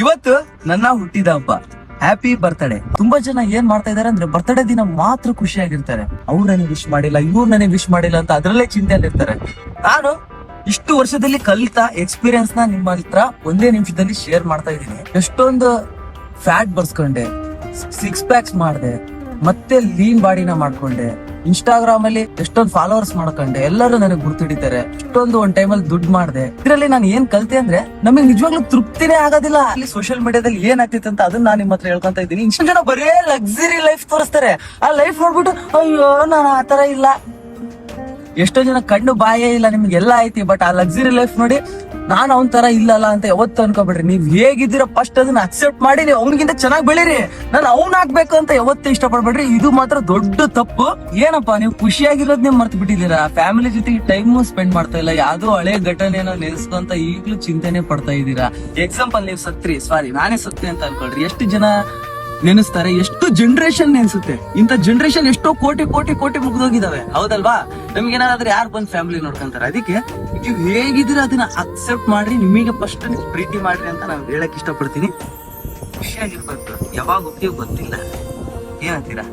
ಇವತ್ತು ನನ್ನ ಹುಟ್ಟಿದ ಹಬ್ಬ. Happy birthday. ತುಂಬಾ ಜನ ಏನ್ ಮಾಡ್ತಾ ಇದಾರೆ ಅಂದ್ರೆ ಬರ್ತ್ಡೇ ದಿನ ಮಾತ್ರ ಖುಷಿಯಾಗಿರ್ತಾರೆ. ಅವ್ರು ನನಗೆ ವಿಶ್ ಮಾಡಿಲ್ಲ, ಇವ್ರು ನನಗೆ ವಿಶ್ ಮಾಡಿಲ್ಲ ಅಂತ ಅದ್ರಲ್ಲೇ ಚಿಂತೆಯಲ್ಲಿ ಇರ್ತಾರೆ. ನಾನು ಇಷ್ಟು ವರ್ಷದಲ್ಲಿ ಕಲಿತ ಎಕ್ಸ್ಪೀರಿಯನ್ಸ್ ನ ನಿಮ್ಮ ಹತ್ರ ಒಂದೇ ನಿಮಿಷದಲ್ಲಿ ಶೇರ್ ಮಾಡ್ತಾ ಇದ್ದೀನಿ. ಎಷ್ಟೊಂದು ಫ್ಯಾಟ್ ಬರ್ಸ್ಕೊಂಡೆ, 6 ಪ್ಯಾಕ್ಸ್ ಮಾಡ್ದೆ, ಮತ್ತೆ ಲೀನ್ ಬಾಡಿನ ಮಾಡ್ಕೊಂಡೆ, ಇನ್ಸ್ಟಾಗ್ರಾಮ್ ಅಲ್ಲಿ ಎಷ್ಟೊಂದು ಫಾಲೋವರ್ಸ್ ಮಾಡ್ಕೊಂಡೆ, ಎಲ್ಲರೂ ನನಗೆ ಗುರ್ತಿಡಿತಾರೆ. ಇಷ್ಟೊಂದು ಒಂದ್ ಟೈಮಲ್ಲಿ ದುಡ್ಡು ಮಾಡ್ದೆ. ಇದ್ರಲ್ಲಿ ನಾನು ಏನ್ ಕಲ್ತೆ ಅಂದ್ರೆ ನಮಗೆ ನಿಜವಾಗ್ಲೂ ತೃಪ್ತಿನೇ ಆಗೋದಿಲ್ಲ. ಅಲ್ಲಿ ಸೋಷಿಯಲ್ ಮೀಡಿಯಾದಲ್ಲಿ ಏನ್ ಆಗ್ತಿತ್ತು ಅಂತ ಅದನ್ನ ನಾನು ನಿಮ್ಮ ಹತ್ರ ಹೇಳ್ಕೊಂತ ಇದ್ದೀನಿ. ಇಷ್ಟು ಜನ ಬರೇ ಲಕ್ಸುರಿ ಲೈಫ್ ತೋರಿಸ್ತಾರೆ. ಆ ಲೈಫ್ ನೋಡ್ಬಿಟ್ಟು ಅಯ್ಯೋ ನಾನು ಆತರ ಇಲ್ಲ. ಎಷ್ಟೋ ಜನ ಕಣ್ಣು ಬಾಯೇ ಇಲ್ಲ, ನಿಮ್ಗೆಲ್ಲ ಐತಿ, ಬಟ್ ಆ ಲಕ್ಸುರಿ ಲೈಫ್ ನೋಡಿ ನಾನು ಅವನ್ ತರ ಇಲ್ಲಲ್ಲ ಅಂತ ಯಾವತ್ತು ಅನ್ಕೋಬೇಡ್ರಿ. ನೀವ್ ಹೇಗಿದ್ದೀರ ಫಸ್ಟ್ ಅದನ್ನ ಅಕ್ಸೆಪ್ಟ್ ಮಾಡಿ ನೀವು ಅವ್ನಿಗಿಂತ ಚೆನ್ನಾಗಿ ಬೆಳೀರಿ. ನಾನು ಅವ್ನ್ ಆಗ್ಬೇಕು ಅಂತ ಯಾವತ್ತೂ ಇಷ್ಟಪಡ್ಬೇಡ್ರಿ. ಇದು ಮಾತ್ರ ದೊಡ್ಡ ತಪ್ಪು. ಏನಪ್ಪಾ ನೀವು ಖುಷಿಯಾಗಿರೋದ್ ನೀವು ಮರ್ತು ಬಿಟ್ಟಿದ್ದೀರಾ. ಫ್ಯಾಮಿಲಿ ಜೊತೆಗೆ ಟೈಮ್ ಸ್ಪೆಂಡ್ ಮಾಡ್ತಾ ಇಲ್ಲ. ಯಾವ್ದೋ ಹಳೆ ಘಟನೆನ ನೆನೆಸ್ಕೊಂತ ಈಗ್ಲೂ ಚಿಂತೆನೆ ಪಡ್ತಾ ಇದ್ದೀರಾ. ಎಕ್ಸಾಂಪಲ್ ನೀವು ನಾನೇ ಸತ್ರಿ ಅಂತ ಅನ್ಕೊಳ್ರಿ. ಎಷ್ಟು ಜನ ನೆನೆಸ್ತಾರೆ, ಎಷ್ಟು ಜನರೇಷನ್ ನೆನ್ಸುತ್ತೆ. ಇಂಥ ಜನರೇಷನ್ ಎಷ್ಟೋ ಕೋಟಿ ಕೋಟಿ ಕೋಟಿ ಮುಗ್ದೋಗಿದಾವೆ, ಹೌದಲ್ವಾ? ನಮ್ಗೇನಾದ್ರೆ ಯಾರು ಬಂದ್ ಫ್ಯಾಮಿಲಿ ನೋಡ್ಕೊಂತಾರೆ. ಅದಕ್ಕೆ ನೀವು ಹೇಗಿದ್ರೆ ಅದನ್ನ ಅಕ್ಸೆಪ್ಟ್ ಮಾಡ್ರಿ. ನಿಮಗೆ ಫಸ್ಟ್ ಪ್ರೀತಿ ಮಾಡ್ರಿ ಅಂತ ನಾನು ಹೇಳಕ್ ಇಷ್ಟಪಡ್ತೀನಿ. ಖುಷಿಯಾಗಿರ್ಬೇಕು. ಯಾವಾಗ ಹೋಗ್ತೀವಿ ಗೊತ್ತಿಲ್ಲ. ಏನಂತೀರಾ?